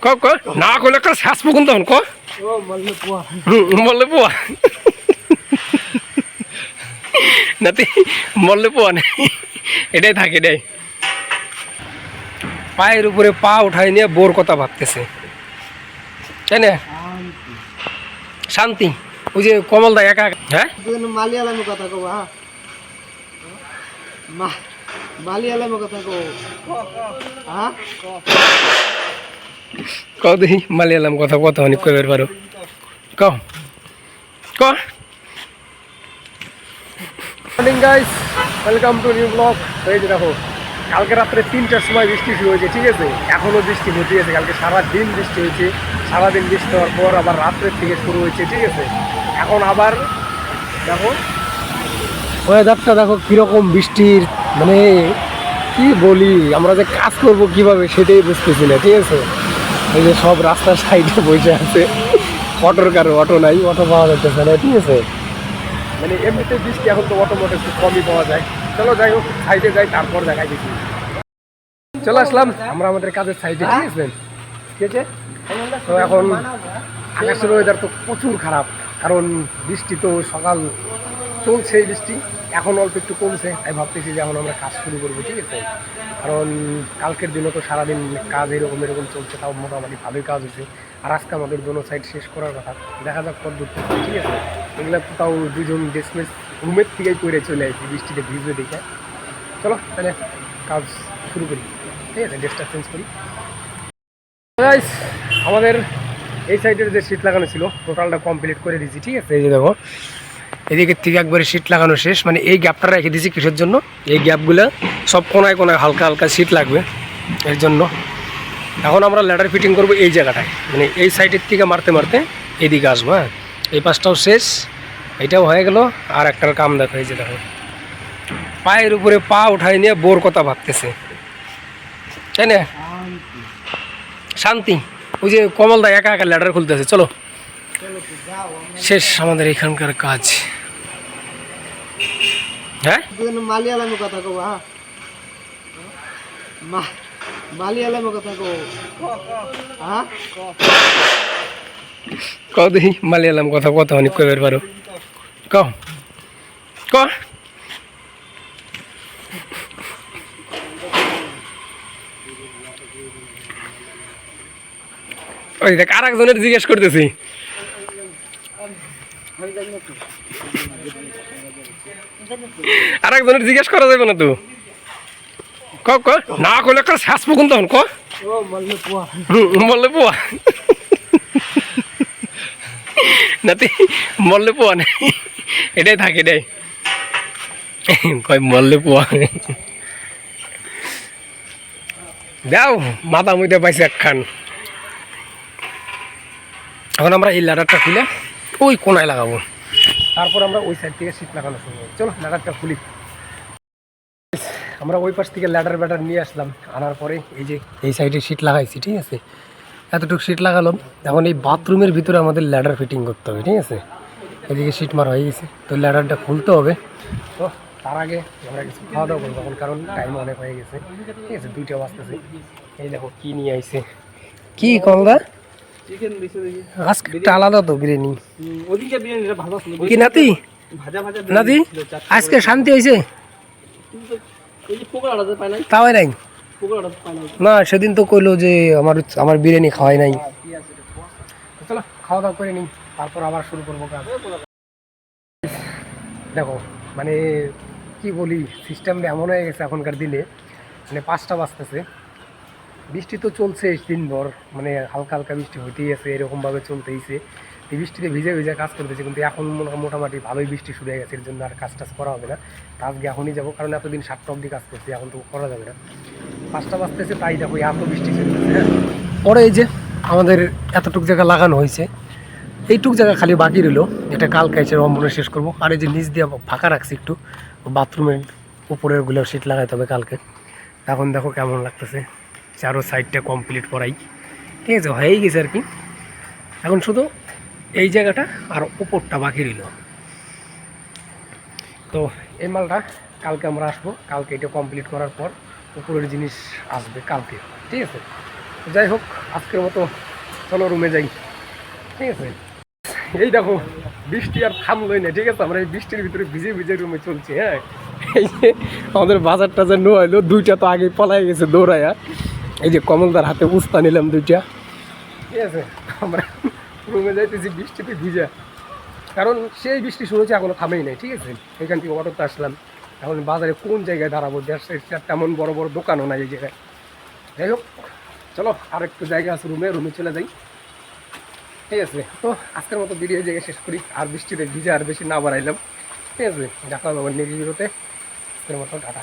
ক ক না কইলে একটা শ্বাস পুকুন তখন ক মরলে পোয়া নাতি মরলে পোয়া নেই এটাই থাকে এটাই। পায়ের উপরে পা উঠাই নিয়ে বোর কথা ভাবতেছে তাই না? শান্তি ওই যে কমল দা একা হ্যাঁ মালিয়ালামের কথা কব হ্যাঁ মালিয়ালামের কথা কব হ্যাঁ ক দেখি মালিয়ালাম কথা কত অনেক কইবার পারো ক ক। Morning guys, welcome to new blog. এই যে দেখো কালকে রাত্রে 3টার সময় বৃষ্টি শুরু হয়েছে, ঠিক আছে? এখনও বৃষ্টি হতে আছে। কালকে সারাদিন বৃষ্টি হয়েছে, সারাদিন বৃষ্টি হওয়ার পর আবার রাত্রের থেকে শুরু হয়েছে, ঠিক আছে? এখন আবার দেখো ওয়েদারটা দেখো কীরকম বৃষ্টির, মানে কি বলি, আমরা যে কাজ করব কিভাবে সেটাই বুঝতেছি না, ঠিক আছে? এই যে সব রাস্তার সাইডে বসে আছে, অটোর কারো অটো নাই, অটো পাওয়া যাচ্ছে না, ঠিক আছে? মানে এমনিতে বৃষ্টি এখন তো অটো মোটো একটু কমই পাওয়া যায়। চলো যাই হোক, সাইডে যাই, তারপর দেখাই দেখি। চলে আসলাম আমরা আমাদের কাজের সাইডে, ঠিক আছে? ঠিক আছে, তো এখন আকাশের ওয়েদার তো প্রচুর খারাপ, কারণ বৃষ্টি তো সকাল চলছে, বৃষ্টি এখন অল্প একটু কমছে, তাই ভাবতেছি যে এখন আমরা কাজ শুরু করবো, ঠিক আছে? কারণ কালকের দিনও তো সারাদিন কাজ এরকম চলছে, তাও মোটামুটি ভালোই কাজ হয়েছে। আর আজকে আমাদের দোনো সাইড শেষ করার কথা, দেখা যাক কত দূর, ঠিক আছে? এগুলো তো তাও দুজন ডেসমেস রুমের থেকেই করে চলে আসছি, বৃষ্টিতে ভিজবে দেখে। চলো তাহলে কাজ শুরু করি, ঠিক আছে? ড্রেসটা চেঞ্জ করি। আমাদের এই সাইডের যে শীট লাগানো ছিল টোটালটা কমপ্লিট করে দিয়েছি, ঠিক আছে? এই যে দেখো এদিকের থেকে একবারে শীট লাগানো শেষ, মানে এই গ্যাপটা রেখে দিয়েছি কিসের জন্য? এই গ্যাপগুলো সব কোনায় কোনায় হালকা হালকা শীট লাগবে, এর জন্য। এখন আমরা ল্যাডার ফিটিং করবো এই জায়গাটায়, মানে এই সাইডের থেকে মারতে মারতে এদিকে আসবো। হ্যাঁ, এই পাশটাও শেষ, এটাও হয়ে গেল। আর একটার কাম দেখো, এই যে দেখো পায়ের উপরে পা উঠাই নিয়ে বোর কথা ভাবতেছে, তাই না? শান্তি ওই যে কমল দা একা একা ল্যাডার খুলতেছে। চলো শেষ আমাদের এখানকার কাজ। হ্যাঁ, মালিয়ালামের কথা কব হ্যাঁ মালিয়ালামের কথা কব হ্যাঁ ক দেখি মালিয়ালাম কথা কত অনেক কইবার পারো ক ক। ওই দেখ আর একজনের জিজ্ঞেস করতেছি, আর একজনের জিজ্ঞেস করা যাবে না তো? ক ক না কইলে একটা শ্বাস পুকুন তখন ক মরলে পোয়া নাতি মরলে পোয়া নেই, এটাই থাকে এটাই। কয় মরলে পোয়া দাও, মাথা মুইতে পাইছে একখান। এখন আমরা এই ল্যাডারটা খুলে ওই কোনায় লাগাবো, তারপর আমরা ওই সাইড থেকে শীট লাগানো শুরু করবো। চলো ল্যাডারটা খুলি। আমরা ওই পাশ থেকে ল্যাডার ব্যাডার নিয়ে আসলাম, আনার পরে এই যে এই সাইডে শীট লাগাইছি, ঠিক আছে? এতটুকু শীট লাগালাম। এখন এই বাথরুমের ভিতরে আমাদের ল্যাডার ফিটিং করতে হবে, ঠিক আছে? এদিকে শীট মারা হয়ে গেছে, তো ল্যাডারটা খুলতে হবে। তো তার আগে আমরা কিছু খাওয়া দাওয়া করবো এখন, কারণ টাইম অনেক হয়ে গেছে, ঠিক আছে? 2টা বাজতেছে। এই দেখো কি নিয়ে আইছে, কি কলদা আজকে আলাদা তো বিরিয়ানি। কি নাতি নাতি আজকে শান্তি হয়েছে? তাও নাই না, সেদিন তো কইলো যে আমার বিরিয়ানি খাওয়াই নাই। চলো খাওয়া দাওয়া করে নিই, তারপর আবার শুরু করবো কাজ। দেখো মানে কি বলি, সিস্টেমটা এমন হয়ে গেছে এখনকার দিনে, মানে 5টা বাজতেছে, বৃষ্টি তো চলছে দিনভর, মানে হালকা হালকা বৃষ্টি হইতেই আছে, এরকমভাবে চলতেইছে। এই বৃষ্টিতে ভিজে ভিজে কাজ করতেছে, কিন্তু এখন মোটামুটি ভালোই বৃষ্টি শুরু হয়ে গেছে, এর জন্য আর কাজ টাজ করা হবে না। আজকে এখনই যাবো, কারণ এতদিন 7টা অবধি কাজ করছি, এখন তো করা যাবে না। 5টা বাজতেছে, তাই দেখো এত বৃষ্টি চলতেছে। হ্যাঁ, পরে এই যে আমাদের এতটুক জায়গা লাগানো হয়েছে, এইটুক জায়গা খালি বাকি রইল, এটা কালকে এসে রম্বনে শেষ করবো। আর এই যে নিচ দিয়ে ফাঁকা রাখছি একটু, বাথরুমের উপরের গুলো শীট লাগাইতে হবে কালকে। এখন দেখো কেমন লাগতেছে, চারো সাইডটা কমপ্লিট করাই, ঠিক আছে? হয়েই গেছে আর কি, এখন শুধু এই জায়গাটা আর উপরটা বাকি রইল। তো এই মালটা কালকে আমরা আসবো, কালকে এটা কমপ্লিট করার পর উপরের জিনিস আসবে কালকে, ঠিক আছে? যাই হোক আজকের মতো চলো রুমে যাই, ঠিক আছে। এই দেখো বৃষ্টি আর থামলোই না, ঠিক আছে। আমরা এই বৃষ্টির ভিতরে ভিজে ভিজে রুমে চলছি। হ্যাঁ, এই যে আমাদের বাজার টাজার নোয়াইলো, দুইটা তো আগে পলাই গেছে দৌড়াইয়া। এই যে কমলদার হাতে উস্তা নিলাম দুইটা, ঠিক আছে। আমরা রুমে যাইতেছি বৃষ্টিতে ভিজা, কারণ সেই বৃষ্টি শুনেছি এখনো থামেই নাই, ঠিক আছে। এখান থেকে অটোতে আসলাম, এখন বাজারে কোন জায়গায় দাঁড়াবো, তেমন বড় বড় দোকানও নাই এই জায়গায়। যাই হোক চলো, আর একটু জায়গা আছে রুমে চলে যাই, ঠিক আছে। তো আজকের মতো ভিডিও জায়গায় শেষ করি, আর বৃষ্টিতে ভিজে আর বেশি না বাড়াইলাম, ঠিক আছে। দেখা হবে আবার নেক্সট ভিডিওতে। আজকের মতো টাটা।